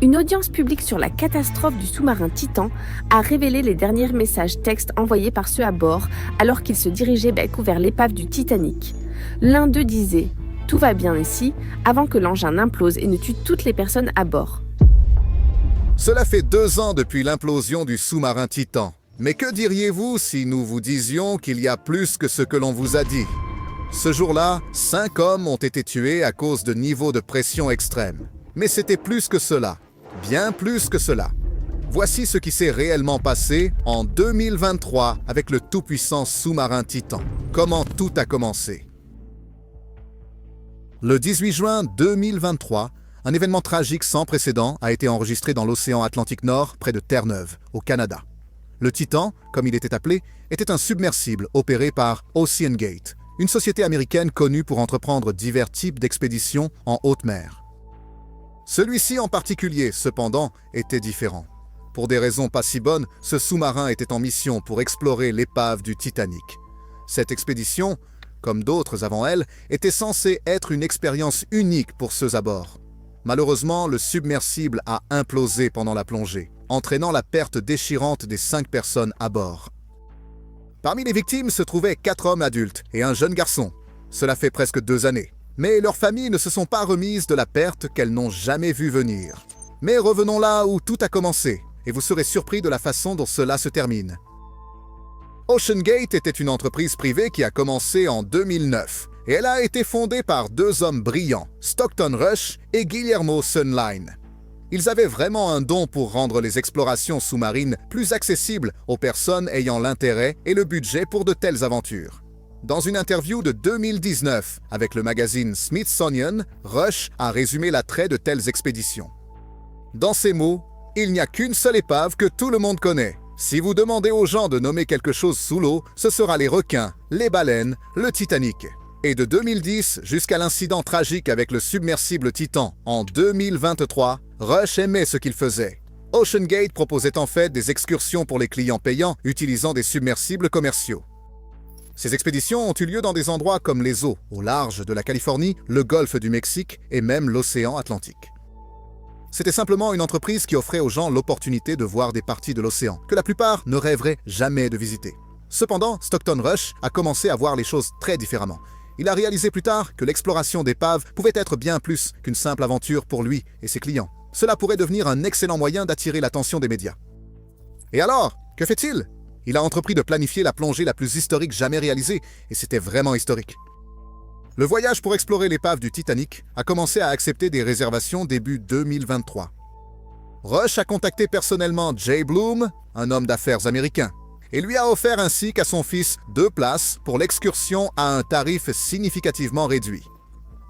Une audience publique sur la catastrophe du sous-marin Titan a révélé les derniers messages textes envoyés par ceux à bord alors qu'ils se dirigeaient vers l'épave du Titanic. L'un d'eux disait « Tout va bien ici » avant que l'engin implose et ne tue toutes les personnes à bord. Cela fait 2 ans depuis l'implosion du sous-marin Titan. Mais que diriez-vous si nous vous disions qu'il y a plus que ce que l'on vous a dit? Ce jour-là, 5 hommes ont été tués à cause de niveaux de pression extrêmes. Mais c'était plus que cela. Bien plus que cela. Voici ce qui s'est réellement passé en 2023 avec le tout-puissant sous-marin Titan. Comment tout a commencé. Le 18 juin 2023, un événement tragique sans précédent a été enregistré dans l'océan Atlantique Nord, près de Terre-Neuve, au Canada. Le Titan, comme il était appelé, était un submersible opéré par OceanGate, une société américaine connue pour entreprendre divers types d'expéditions en haute mer. Celui-ci en particulier, cependant, était différent. Pour des raisons pas si bonnes, ce sous-marin était en mission pour explorer l'épave du Titanic. Cette expédition, comme d'autres avant elle, était censée être une expérience unique pour ceux à bord. Malheureusement, le submersible a implosé pendant la plongée, entraînant la perte déchirante des 5 personnes à bord. Parmi les victimes se trouvaient 4 hommes adultes et un jeune garçon. Cela fait presque 2 années. Mais leurs familles ne se sont pas remises de la perte qu'elles n'ont jamais vue venir. Mais revenons là où tout a commencé, et vous serez surpris de la façon dont cela se termine. OceanGate était une entreprise privée qui a commencé en 2009, et elle a été fondée par 2 hommes brillants, Stockton Rush et Guillermo Sunline. Ils avaient vraiment un don pour rendre les explorations sous-marines plus accessibles aux personnes ayant l'intérêt et le budget pour de telles aventures. Dans une interview de 2019 avec le magazine Smithsonian, Rush a résumé l'attrait de telles expéditions. Dans ces mots, il n'y a qu'une seule épave que tout le monde connaît. Si vous demandez aux gens de nommer quelque chose sous l'eau, ce sera les requins, les baleines, le Titanic. Et de 2010 jusqu'à l'incident tragique avec le submersible Titan en 2023, Rush aimait ce qu'il faisait. OceanGate proposait en fait des excursions pour les clients payants utilisant des submersibles commerciaux. Ces expéditions ont eu lieu dans des endroits comme les eaux au large de la Californie, le golfe du Mexique et même l'océan Atlantique. C'était simplement une entreprise qui offrait aux gens l'opportunité de voir des parties de l'océan que la plupart ne rêveraient jamais de visiter. Cependant, Stockton Rush a commencé à voir les choses très différemment. Il a réalisé plus tard que l'exploration d'épaves pouvait être bien plus qu'une simple aventure pour lui et ses clients. Cela pourrait devenir un excellent moyen d'attirer l'attention des médias. Et alors, que fait-il ? Il a entrepris de planifier la plongée la plus historique jamais réalisée, et c'était vraiment historique. Le voyage pour explorer l'épave du Titanic a commencé à accepter des réservations début 2023. Rush a contacté personnellement Jay Bloom, un homme d'affaires américain, et lui a offert ainsi qu'à son fils 2 places pour l'excursion à un tarif significativement réduit.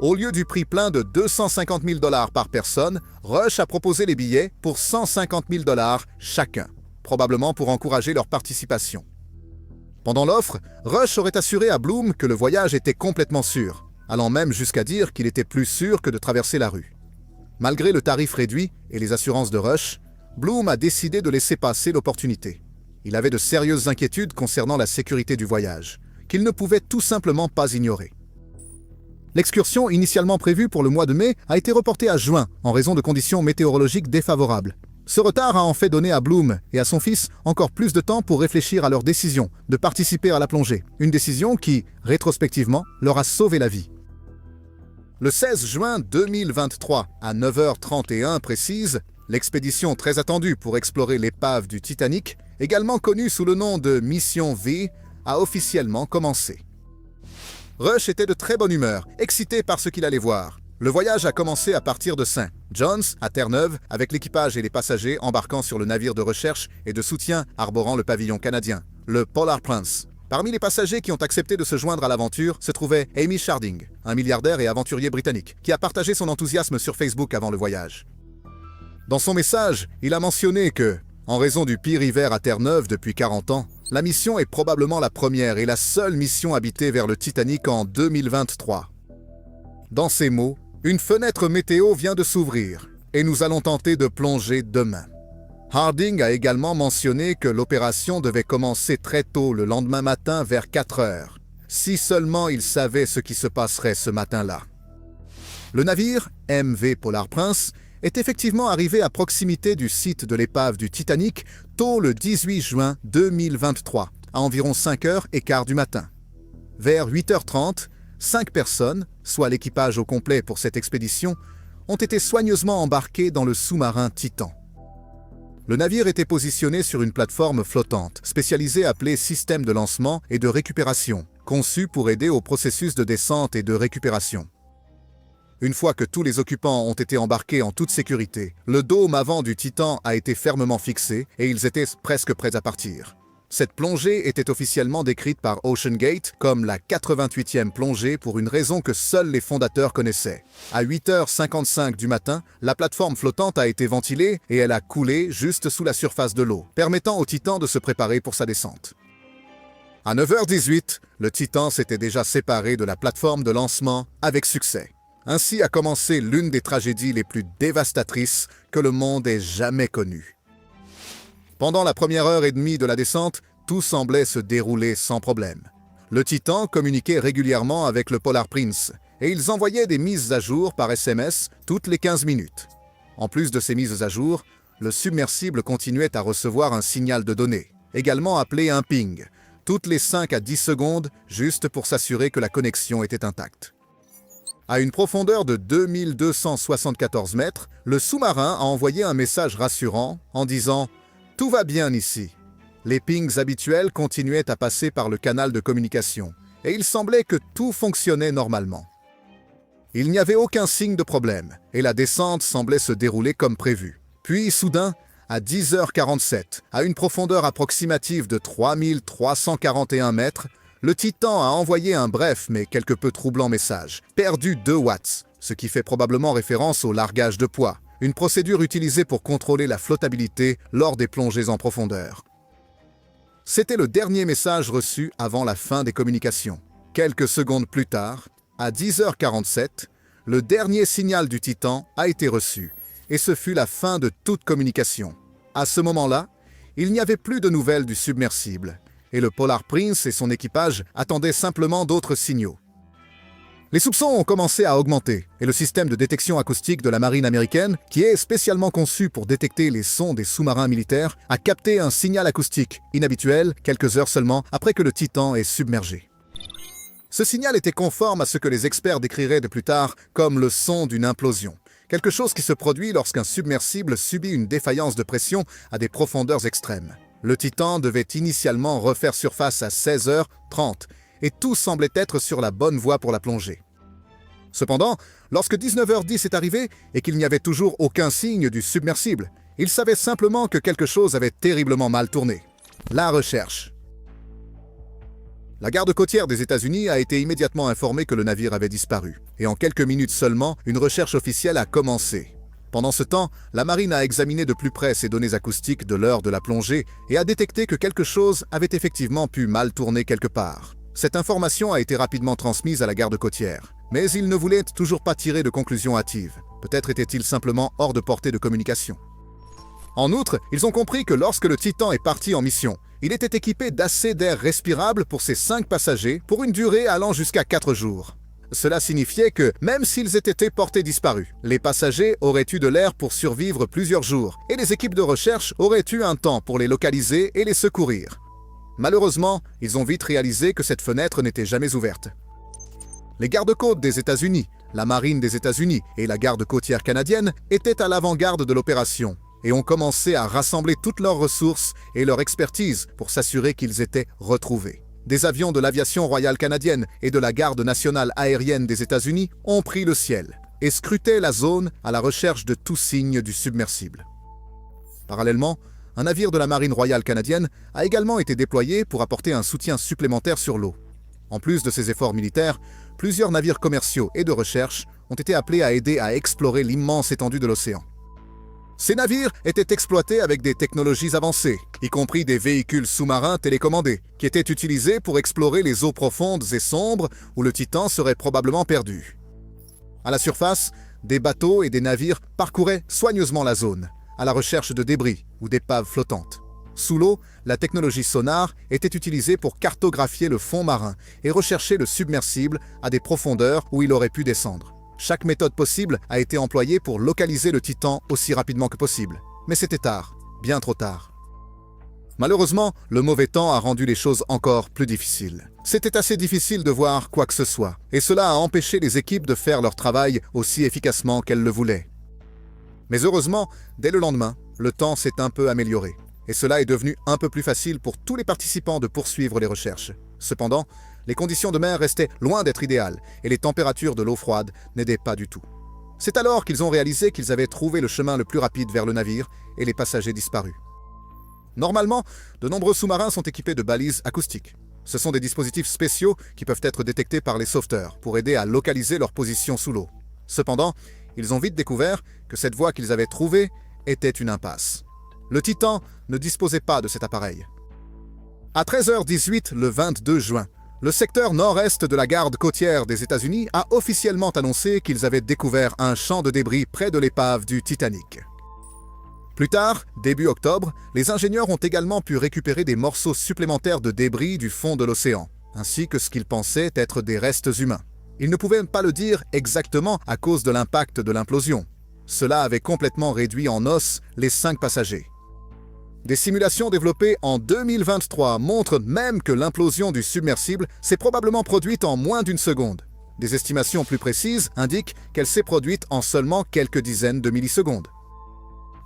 Au lieu du prix plein de 250 000 $ par personne, Rush a proposé les billets pour 150 000 $ chacun, probablement pour encourager leur participation. Pendant l'offre, Rush aurait assuré à Bloom que le voyage était complètement sûr, allant même jusqu'à dire qu'il était plus sûr que de traverser la rue. Malgré le tarif réduit et les assurances de Rush, Bloom a décidé de laisser passer l'opportunité. Il avait de sérieuses inquiétudes concernant la sécurité du voyage, qu'il ne pouvait tout simplement pas ignorer. L'excursion initialement prévue pour le mois de mai a été reportée à juin en raison de conditions météorologiques défavorables. Ce retard a en fait donné à Bloom et à son fils encore plus de temps pour réfléchir à leur décision de participer à la plongée, une décision qui, rétrospectivement, leur a sauvé la vie. Le 16 juin 2023, à 9h31 précise, l'expédition très attendue pour explorer l'épave du Titanic, également connue sous le nom de Mission V, a officiellement commencé. Rush était de très bonne humeur, excité par ce qu'il allait voir. Le voyage a commencé à partir de St. John's, à Terre-Neuve, avec l'équipage et les passagers embarquant sur le navire de recherche et de soutien arborant le pavillon canadien, le Polar Prince. Parmi les passagers qui ont accepté de se joindre à l'aventure se trouvait Amy Sharding, un milliardaire et aventurier britannique, qui a partagé son enthousiasme sur Facebook avant le voyage. Dans son message, il a mentionné que, en raison du pire hiver à Terre-Neuve depuis 40 ans, la mission est probablement la première et la seule mission habitée vers le Titanic en 2023. Dans ces mots, une fenêtre météo vient de s'ouvrir et nous allons tenter de plonger demain. Harding a également mentionné que l'opération devait commencer très tôt le lendemain matin vers 4 heures. Si seulement il savait ce qui se passerait ce matin-là. Le navire, MV Polar Prince, est effectivement arrivé à proximité du site de l'épave du Titanic tôt le 18 juin 2023, à environ 5h15 du matin. Vers 8h30, 5 personnes, soit l'équipage au complet pour cette expédition, ont été soigneusement embarquées dans le sous-marin Titan. Le navire était positionné sur une plateforme flottante, spécialisée appelée système de lancement et de récupération, conçue pour aider au processus de descente et de récupération. Une fois que tous les occupants ont été embarqués en toute sécurité, le dôme avant du Titan a été fermement fixé et ils étaient presque prêts à partir. Cette plongée était officiellement décrite par OceanGate comme la 88e plongée pour une raison que seuls les fondateurs connaissaient. À 8h55 du matin, la plateforme flottante a été ventilée et elle a coulé juste sous la surface de l'eau, permettant au Titan de se préparer pour sa descente. À 9h18, le Titan s'était déjà séparé de la plateforme de lancement avec succès. Ainsi a commencé l'une des tragédies les plus dévastatrices que le monde ait jamais connues. Pendant la première heure et demie de la descente, tout semblait se dérouler sans problème. Le Titan communiquait régulièrement avec le Polar Prince et ils envoyaient des mises à jour par SMS toutes les 15 minutes. En plus de ces mises à jour, le submersible continuait à recevoir un signal de données, également appelé un ping, toutes les 5 à 10 secondes, juste pour s'assurer que la connexion était intacte. À une profondeur de 2274 mètres, le sous-marin a envoyé un message rassurant en disant « Tout va bien ici ». Les pings habituels continuaient à passer par le canal de communication et il semblait que tout fonctionnait normalement. Il n'y avait aucun signe de problème et la descente semblait se dérouler comme prévu. Puis, soudain, à 10h47, à une profondeur approximative de 3341 mètres, le Titan a envoyé un bref mais quelque peu troublant message, perdu 2 watts, ce qui fait probablement référence au largage de poids, une procédure utilisée pour contrôler la flottabilité lors des plongées en profondeur. C'était le dernier message reçu avant la fin des communications. Quelques secondes plus tard, à 10h47, le dernier signal du Titan a été reçu, et ce fut la fin de toute communication. À ce moment-là, il n'y avait plus de nouvelles du submersible, et le Polar Prince et son équipage attendaient simplement d'autres signaux. Les soupçons ont commencé à augmenter, et le système de détection acoustique de la marine américaine, qui est spécialement conçu pour détecter les sons des sous-marins militaires, a capté un signal acoustique inhabituel quelques heures seulement après que le Titan est submergé. Ce signal était conforme à ce que les experts décriraient de plus tard comme le son d'une implosion, quelque chose qui se produit lorsqu'un submersible subit une défaillance de pression à des profondeurs extrêmes. Le Titan devait initialement refaire surface à 16h30 et tout semblait être sur la bonne voie pour la plongée. Cependant, lorsque 19h10 est arrivé et qu'il n'y avait toujours aucun signe du submersible, ils savaient simplement que quelque chose avait terriblement mal tourné. La recherche. La garde côtière des États-Unis a été immédiatement informée que le navire avait disparu, et en quelques minutes seulement, une recherche officielle a commencé. Pendant ce temps, la marine a examiné de plus près ces données acoustiques de l'heure de la plongée et a détecté que quelque chose avait effectivement pu mal tourner quelque part. Cette information a été rapidement transmise à la garde côtière, mais ils ne voulaient toujours pas tirer de conclusions hâtives. Peut-être était-il simplement hors de portée de communication. En outre, ils ont compris que lorsque le Titan est parti en mission, il était équipé d'assez d'air respirable pour ses 5 passagers pour une durée allant jusqu'à 4 jours. Cela signifiait que, même s'ils étaient portés disparus, les passagers auraient eu de l'air pour survivre plusieurs jours et les équipes de recherche auraient eu un temps pour les localiser et les secourir. Malheureusement, ils ont vite réalisé que cette fenêtre n'était jamais ouverte. Les gardes-côtes des États-Unis, la marine des États-Unis et la garde côtière canadienne étaient à l'avant-garde de l'opération et ont commencé à rassembler toutes leurs ressources et leur expertise pour s'assurer qu'ils étaient retrouvés. Des avions de l'aviation royale canadienne et de la garde nationale aérienne des États-Unis ont pris le ciel et scrutaient la zone à la recherche de tout signe du submersible. Parallèlement, un navire de la marine royale canadienne a également été déployé pour apporter un soutien supplémentaire sur l'eau. En plus de ces efforts militaires, plusieurs navires commerciaux et de recherche ont été appelés à aider à explorer l'immense étendue de l'océan. Ces navires étaient exploités avec des technologies avancées, y compris des véhicules sous-marins télécommandés, qui étaient utilisés pour explorer les eaux profondes et sombres où le Titan serait probablement perdu. À la surface, des bateaux et des navires parcouraient soigneusement la zone, à la recherche de débris ou d'épaves flottantes. Sous l'eau, la technologie sonar était utilisée pour cartographier le fond marin et rechercher le submersible à des profondeurs où il aurait pu descendre. Chaque méthode possible a été employée pour localiser le Titan aussi rapidement que possible. Mais c'était tard, bien trop tard. Malheureusement, le mauvais temps a rendu les choses encore plus difficiles. C'était assez difficile de voir quoi que ce soit, et cela a empêché les équipes de faire leur travail aussi efficacement qu'elles le voulaient. Mais heureusement, dès le lendemain, le temps s'est un peu amélioré, et cela est devenu un peu plus facile pour tous les participants de poursuivre les recherches. Cependant, les conditions de mer restaient loin d'être idéales, et les températures de l'eau froide n'aidaient pas du tout. C'est alors qu'ils ont réalisé qu'ils avaient trouvé le chemin le plus rapide vers le navire, et les passagers disparus. Normalement, de nombreux sous-marins sont équipés de balises acoustiques. Ce sont des dispositifs spéciaux qui peuvent être détectés par les sauveteurs pour aider à localiser leur position sous l'eau. Cependant, ils ont vite découvert que cette voie qu'ils avaient trouvée était une impasse. Le Titan ne disposait pas de cet appareil. À 13h18 le 22 juin, le secteur nord-est de la garde côtière des États-Unis a officiellement annoncé qu'ils avaient découvert un champ de débris près de l'épave du Titanic. Plus tard, début octobre, les ingénieurs ont également pu récupérer des morceaux supplémentaires de débris du fond de l'océan, ainsi que ce qu'ils pensaient être des restes humains. Ils ne pouvaient pas le dire exactement à cause de l'impact de l'implosion. Cela avait complètement réduit en os les 5 passagers. Des simulations développées en 2023 montrent même que l'implosion du submersible s'est probablement produite en moins d'une seconde. Des estimations plus précises indiquent qu'elle s'est produite en seulement quelques dizaines de millisecondes.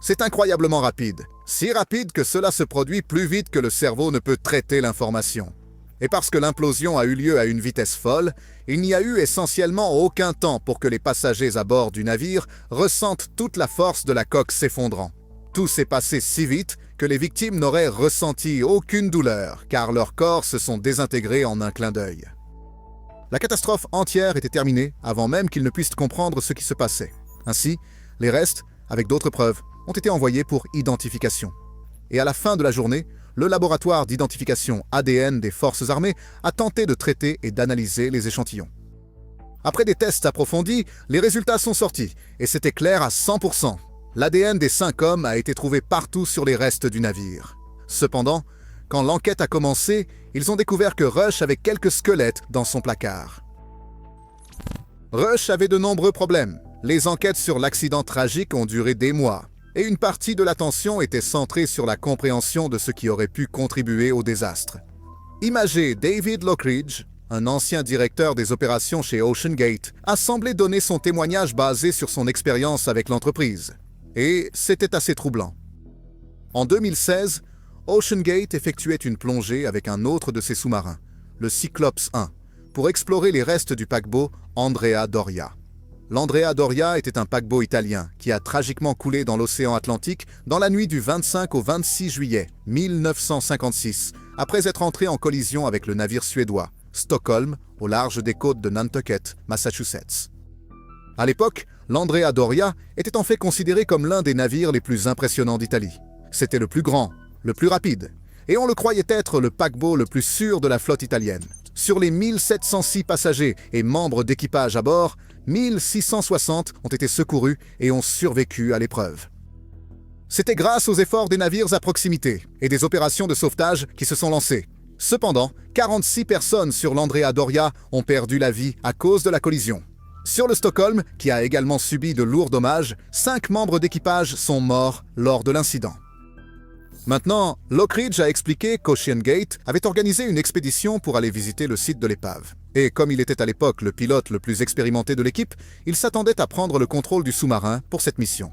C'est incroyablement rapide, si rapide que cela se produit plus vite que le cerveau ne peut traiter l'information. Et parce que l'implosion a eu lieu à une vitesse folle, il n'y a eu essentiellement aucun temps pour que les passagers à bord du navire ressentent toute la force de la coque s'effondrant. Tout s'est passé si vite que les victimes n'auraient ressenti aucune douleur, car leurs corps se sont désintégrés en un clin d'œil. La catastrophe entière était terminée avant même qu'ils ne puissent comprendre ce qui se passait. Ainsi, les restes, avec d'autres preuves, ont été envoyés pour identification. Et à la fin de la journée, le laboratoire d'identification ADN des forces armées a tenté de traiter et d'analyser les échantillons. Après des tests approfondis, les résultats sont sortis, et c'était clair à 100%. L'ADN des 5 hommes a été trouvé partout sur les restes du navire. Cependant, quand l'enquête a commencé, ils ont découvert que Rush avait quelques squelettes dans son placard. Rush avait de nombreux problèmes. Les enquêtes sur l'accident tragique ont duré des mois, et une partie de l'attention était centrée sur la compréhension de ce qui aurait pu contribuer au désastre. Imagé David Lockridge, un ancien directeur des opérations chez OceanGate, a semblé donner son témoignage basé sur son expérience avec l'entreprise. Et c'était assez troublant. En 2016, OceanGate effectuait une plongée avec un autre de ses sous-marins, le Cyclops 1, pour explorer les restes du paquebot Andrea Doria. L'Andrea Doria était un paquebot italien qui a tragiquement coulé dans l'océan Atlantique dans la nuit du 25 au 26 juillet 1956, après être entré en collision avec le navire suédois Stockholm au large des côtes de Nantucket, Massachusetts. À l'époque, l'Andrea Doria était en fait considéré comme l'un des navires les plus impressionnants d'Italie. C'était le plus grand, le plus rapide, et on le croyait être le paquebot le plus sûr de la flotte italienne. Sur les 1706 passagers et membres d'équipage à bord, 1660 ont été secourus et ont survécu à l'épreuve. C'était grâce aux efforts des navires à proximité et des opérations de sauvetage qui se sont lancées. Cependant, 46 personnes sur l'Andrea Doria ont perdu la vie à cause de la collision. Sur le Stockholm, qui a également subi de lourds dommages, 5 membres d'équipage sont morts lors de l'incident. Maintenant, Lockridge a expliqué qu'OceanGate avait organisé une expédition pour aller visiter le site de l'épave. Et comme il était à l'époque le pilote le plus expérimenté de l'équipe, il s'attendait à prendre le contrôle du sous-marin pour cette mission.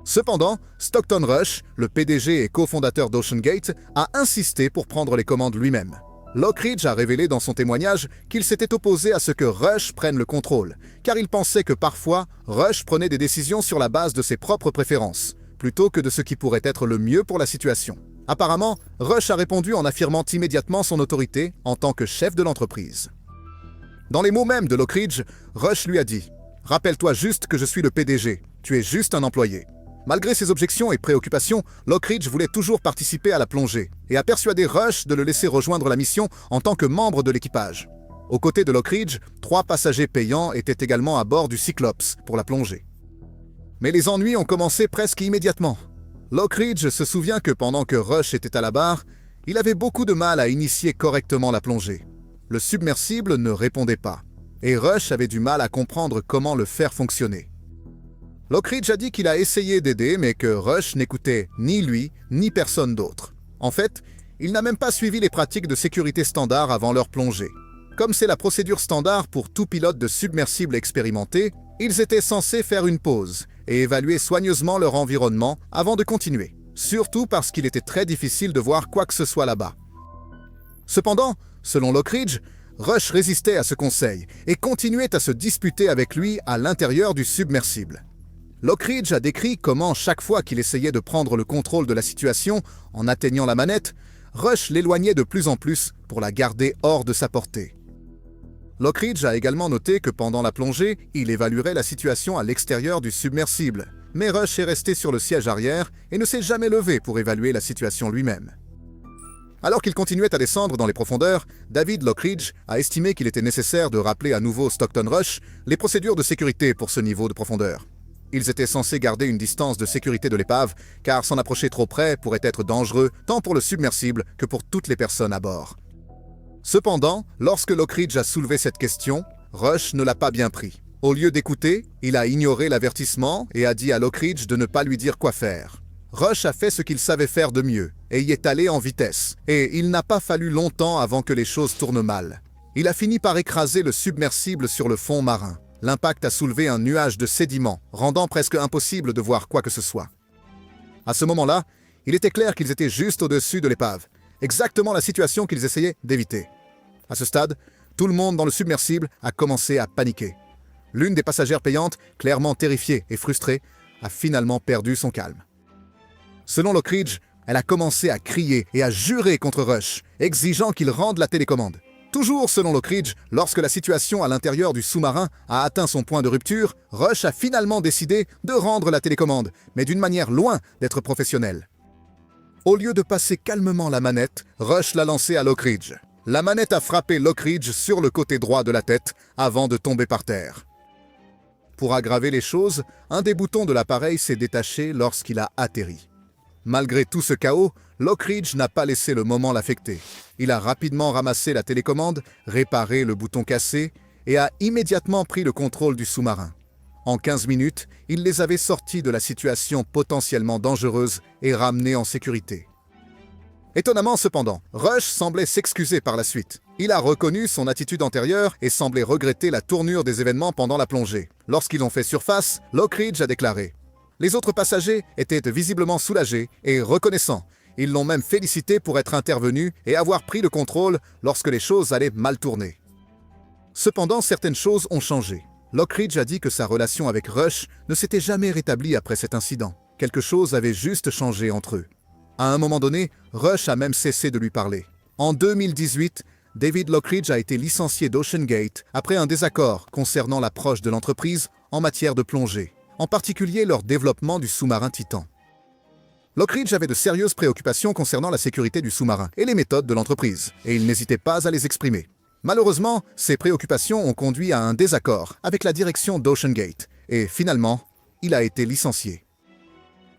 Cependant, Stockton Rush, le PDG et cofondateur d'OceanGate, a insisté pour prendre les commandes lui-même. Lockridge a révélé dans son témoignage qu'il s'était opposé à ce que Rush prenne le contrôle, car il pensait que parfois, Rush prenait des décisions sur la base de ses propres préférences, plutôt que de ce qui pourrait être le mieux pour la situation. Apparemment, Rush a répondu en affirmant immédiatement son autorité en tant que chef de l'entreprise. Dans les mots mêmes de Lockridge, Rush lui a dit « Rappelle-toi juste que je suis le PDG, tu es juste un employé ». Malgré ses objections et préoccupations, Lockridge voulait toujours participer à la plongée et a persuadé Rush de le laisser rejoindre la mission en tant que membre de l'équipage. Aux côtés de Lockridge, 3 passagers payants étaient également à bord du Cyclops pour la plongée. Mais les ennuis ont commencé presque immédiatement. Lockridge se souvient que pendant que Rush était à la barre, il avait beaucoup de mal à initier correctement la plongée. Le submersible ne répondait pas. et Rush avait du mal à comprendre comment le faire fonctionner. Lockridge a dit qu'il a essayé d'aider, mais que Rush n'écoutait ni lui, ni personne d'autre. En fait, il n'a même pas suivi les pratiques de sécurité standard avant leur plongée. Comme c'est la procédure standard pour tout pilote de submersible expérimenté, ils étaient censés faire une pause et évaluer soigneusement leur environnement avant de continuer, surtout parce qu'il était très difficile de voir quoi que ce soit là-bas. Cependant, selon Lockridge, Rush résistait à ce conseil et continuait à se disputer avec lui à l'intérieur du submersible. Lockridge a décrit comment chaque fois qu'il essayait de prendre le contrôle de la situation en atteignant la manette, Rush l'éloignait de plus en plus pour la garder hors de sa portée. Lockridge a également noté que pendant la plongée, il évaluerait la situation à l'extérieur du submersible, mais Rush est resté sur le siège arrière et ne s'est jamais levé pour évaluer la situation lui-même. Alors qu'il continuait à descendre dans les profondeurs, David Lockridge a estimé qu'il était nécessaire de rappeler à nouveau Stockton Rush les procédures de sécurité pour ce niveau de profondeur. Ils étaient censés garder une distance de sécurité de l'épave, car s'en approcher trop près pourrait être dangereux tant pour le submersible que pour toutes les personnes à bord. Cependant, lorsque Lockridge a soulevé cette question, Rush ne l'a pas bien pris. Au lieu d'écouter, il a ignoré l'avertissement et a dit à Lockridge de ne pas lui dire quoi faire. Rush a fait ce qu'il savait faire de mieux et y est allé en vitesse, et il n'a pas fallu longtemps avant que les choses tournent mal. Il a fini par écraser le submersible sur le fond marin. L'impact a soulevé un nuage de sédiments, rendant presque impossible de voir quoi que ce soit. À ce moment-là, il était clair qu'ils étaient juste au-dessus de l'épave, exactement la situation qu'ils essayaient d'éviter. À ce stade, tout le monde dans le submersible a commencé à paniquer. L'une des passagères payantes, clairement terrifiée et frustrée, a finalement perdu son calme. Selon Lockridge, elle a commencé à crier et à jurer contre Rush, exigeant qu'il rende la télécommande. Toujours selon Lockridge, lorsque la situation à l'intérieur du sous-marin a atteint son point de rupture, Rush a finalement décidé de rendre la télécommande, mais d'une manière loin d'être professionnelle. Au lieu de passer calmement la manette, Rush l'a lancée à Lockridge. La manette a frappé Lockridge sur le côté droit de la tête avant de tomber par terre. Pour aggraver les choses, un des boutons de l'appareil s'est détaché lorsqu'il a atterri. Malgré tout ce chaos, Lockridge n'a pas laissé le moment l'affecter. Il a rapidement ramassé la télécommande, réparé le bouton cassé et a immédiatement pris le contrôle du sous-marin. En 15 minutes, il les avait sortis de la situation potentiellement dangereuse et ramenés en sécurité. Étonnamment cependant, Rush semblait s'excuser par la suite. Il a reconnu son attitude antérieure et semblait regretter la tournure des événements pendant la plongée. Lorsqu'ils ont fait surface, Lockridge a déclaré « Les autres passagers étaient visiblement soulagés et reconnaissants. Ils l'ont même félicité pour être intervenu et avoir pris le contrôle lorsque les choses allaient mal tourner. » Cependant, certaines choses ont changé. Lockridge a dit que sa relation avec Rush ne s'était jamais rétablie après cet incident. Quelque chose avait juste changé entre eux. À un moment donné, Rush a même cessé de lui parler. En 2018, David Lockridge a été licencié d'OceanGate après un désaccord concernant l'approche de l'entreprise en matière de plongée, en particulier leur développement du sous-marin Titan. Lockridge avait de sérieuses préoccupations concernant la sécurité du sous-marin et les méthodes de l'entreprise, et il n'hésitait pas à les exprimer. Malheureusement, ces préoccupations ont conduit à un désaccord avec la direction d'OceanGate, et finalement, il a été licencié.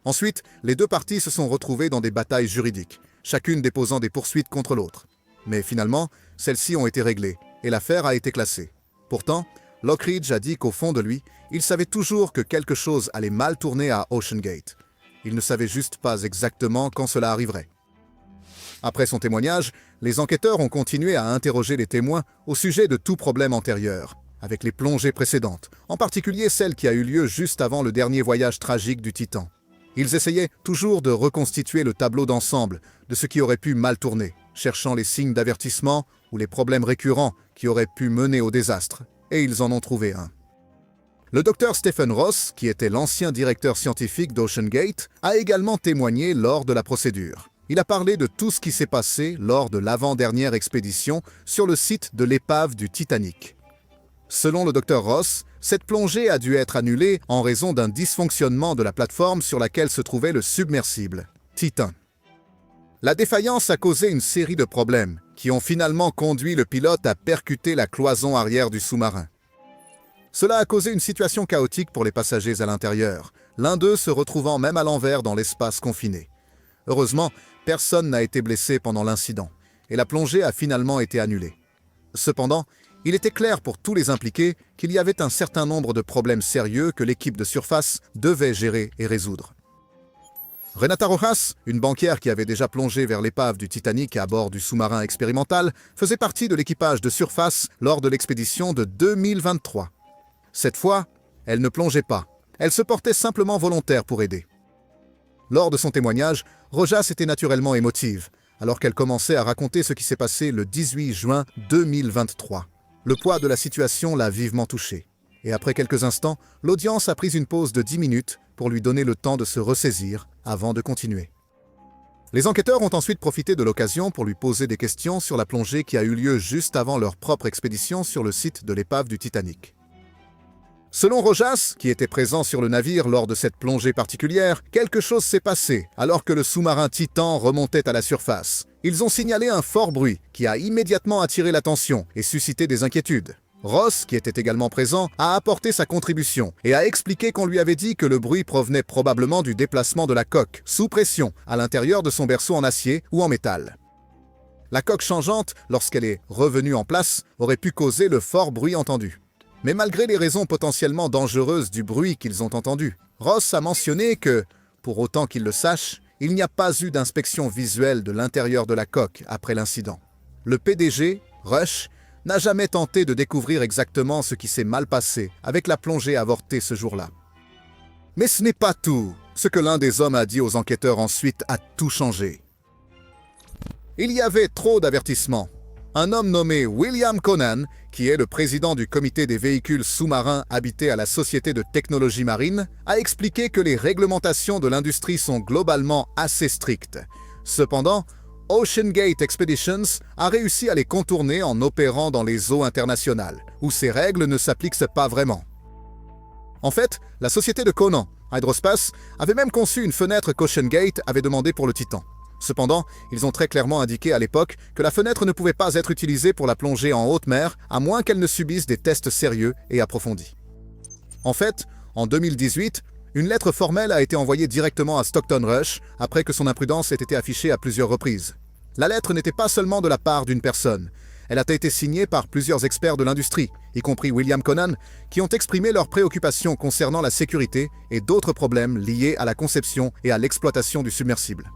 Ensuite, les deux parties se sont retrouvées dans des batailles juridiques, chacune déposant des poursuites contre l'autre. Mais finalement, celles-ci ont été réglées, et l'affaire a été classée. Pourtant, Lockridge a dit qu'au fond de lui, il savait toujours que quelque chose allait mal tourner à OceanGate. Il ne savait juste pas exactement quand cela arriverait. Après son témoignage, les enquêteurs ont continué à interroger les témoins au sujet de tout problème antérieur, avec les plongées précédentes, en particulier celle qui a eu lieu juste avant le dernier voyage tragique du Titan. Ils essayaient toujours de reconstituer le tableau d'ensemble de ce qui aurait pu mal tourner, cherchant les signes d'avertissement ou les problèmes récurrents qui auraient pu mener au désastre, et ils en ont trouvé un. Le docteur Stephen Ross, qui était l'ancien directeur scientifique d'OceanGate, a également témoigné lors de la procédure. Il a parlé de tout ce qui s'est passé lors de l'avant-dernière expédition sur le site de l'épave du Titanic. Selon le docteur Ross, cette plongée a dû être annulée en raison d'un dysfonctionnement de la plateforme sur laquelle se trouvait le submersible, Titan. La défaillance a causé une série de problèmes qui ont finalement conduit le pilote à percuter la cloison arrière du sous-marin. Cela a causé une situation chaotique pour les passagers à l'intérieur, l'un d'eux se retrouvant même à l'envers dans l'espace confiné. Heureusement, personne n'a été blessé pendant l'incident, et la plongée a finalement été annulée. Cependant, Il était clair pour tous les impliqués qu'il y avait un certain nombre de problèmes sérieux que l'équipe de surface devait gérer et résoudre. Renata Rojas, une banquière qui avait déjà plongé vers l'épave du Titanic à bord du sous-marin expérimental, faisait partie de l'équipage de surface lors de l'expédition de 2023. Cette fois, elle ne plongeait pas. Elle se portait simplement volontaire pour aider. Lors de son témoignage, Rojas était naturellement émotive, alors qu'elle commençait à raconter ce qui s'est passé le 18 juin 2023. Le poids de la situation l'a vivement touchée. Et après quelques instants, l'audience a pris une pause de 10 minutes pour lui donner le temps de se ressaisir avant de continuer. Les enquêteurs ont ensuite profité de l'occasion pour lui poser des questions sur la plongée qui a eu lieu juste avant leur propre expédition sur le site de l'épave du Titanic. Selon Rojas, qui était présent sur le navire lors de cette plongée particulière, quelque chose s'est passé alors que le sous-marin Titan remontait à la surface. Ils ont signalé un fort bruit qui a immédiatement attiré l'attention et suscité des inquiétudes. Ross, qui était également présent, a apporté sa contribution et a expliqué qu'on lui avait dit que le bruit provenait probablement du déplacement de la coque, sous pression, à l'intérieur de son berceau en acier ou en métal. La coque changeante, lorsqu'elle est revenue en place, aurait pu causer le fort bruit entendu. Mais malgré les raisons potentiellement dangereuses du bruit qu'ils ont entendu, Ross a mentionné que, pour autant qu'il le sache, il n'y a pas eu d'inspection visuelle de l'intérieur de la coque après l'incident. Le PDG, Rush, n'a jamais tenté de découvrir exactement ce qui s'est mal passé avec la plongée avortée ce jour-là. Mais ce n'est pas tout. Ce que l'un des hommes a dit aux enquêteurs ensuite a tout changé. Il y avait trop d'avertissements. Un homme nommé William Conan, qui est le président du comité des véhicules sous-marins habités à la Société de technologie marine, a expliqué que les réglementations de l'industrie sont globalement assez strictes. Cependant, OceanGate Expeditions a réussi à les contourner en opérant dans les eaux internationales, où ces règles ne s'appliquent pas vraiment. En fait, la société de Conan, Hydrospace, avait même conçu une fenêtre qu'OceanGate avait demandée pour le Titan. Cependant, ils ont très clairement indiqué à l'époque que la fenêtre ne pouvait pas être utilisée pour la plongée en haute mer, à moins qu'elle ne subisse des tests sérieux et approfondis. En fait, en 2018, une lettre formelle a été envoyée directement à Stockton Rush après que son imprudence ait été affichée à plusieurs reprises. La lettre n'était pas seulement de la part d'une personne. Elle a été signée par plusieurs experts de l'industrie, y compris William Conan, qui ont exprimé leurs préoccupations concernant la sécurité et d'autres problèmes liés à la conception et à l'exploitation du submersible.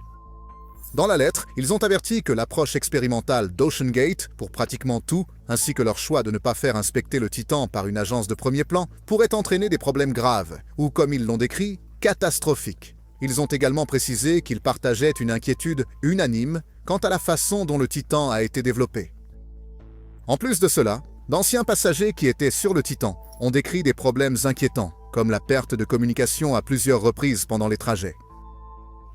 Dans la lettre, ils ont averti que l'approche expérimentale d'OceanGate, pour pratiquement tout, ainsi que leur choix de ne pas faire inspecter le Titan par une agence de premier plan, pourrait entraîner des problèmes graves, ou comme ils l'ont décrit, catastrophiques. Ils ont également précisé qu'ils partageaient une inquiétude unanime quant à la façon dont le Titan a été développé. En plus de cela, d'anciens passagers qui étaient sur le Titan ont décrit des problèmes inquiétants, comme la perte de communication à plusieurs reprises pendant les trajets.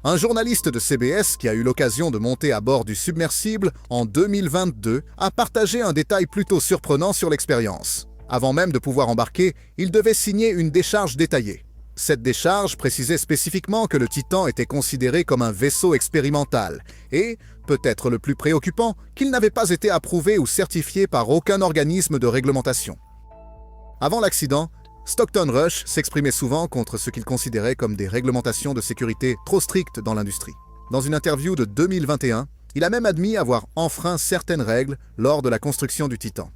Un journaliste de CBS qui a eu l'occasion de monter à bord du submersible en 2022 a partagé un détail plutôt surprenant sur l'expérience. Avant même de pouvoir embarquer, il devait signer une décharge détaillée. Cette décharge précisait spécifiquement que le Titan était considéré comme un vaisseau expérimental et, peut-être le plus préoccupant, qu'il n'avait pas été approuvé ou certifié par aucun organisme de réglementation. Avant l'accident, Stockton Rush s'exprimait souvent contre ce qu'il considérait comme des réglementations de sécurité trop strictes dans l'industrie. Dans une interview de 2021, il a même admis avoir enfreint certaines règles lors de la construction du Titan.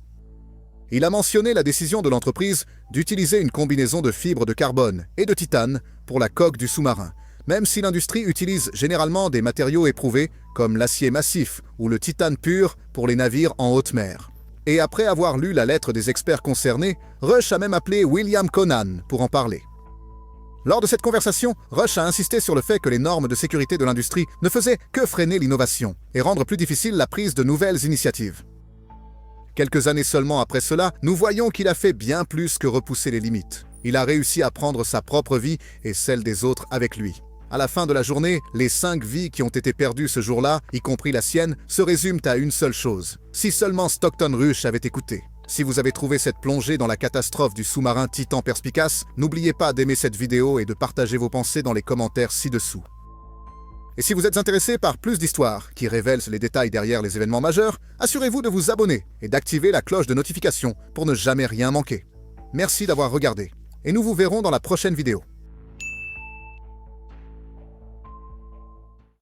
Il a mentionné la décision de l'entreprise d'utiliser une combinaison de fibres de carbone et de titane pour la coque du sous-marin, même si l'industrie utilise généralement des matériaux éprouvés comme l'acier massif ou le titane pur pour les navires en haute mer. Et après avoir lu la lettre des experts concernés, Rush a même appelé William Conan pour en parler. Lors de cette conversation, Rush a insisté sur le fait que les normes de sécurité de l'industrie ne faisaient que freiner l'innovation et rendre plus difficile la prise de nouvelles initiatives. Quelques années seulement après cela, nous voyons qu'il a fait bien plus que repousser les limites. Il a réussi à prendre sa propre vie et celle des autres avec lui. À la fin de la journée, les 5 vies qui ont été perdues ce jour-là, y compris la sienne, se résument à une seule chose. Si seulement Stockton Rush avait écouté. Si vous avez trouvé cette plongée dans la catastrophe du sous-marin Titan perspicace, n'oubliez pas d'aimer cette vidéo et de partager vos pensées dans les commentaires ci-dessous. Et si vous êtes intéressé par plus d'histoires qui révèlent les détails derrière les événements majeurs, assurez-vous de vous abonner et d'activer la cloche de notification pour ne jamais rien manquer. Merci d'avoir regardé, et nous vous verrons dans la prochaine vidéo.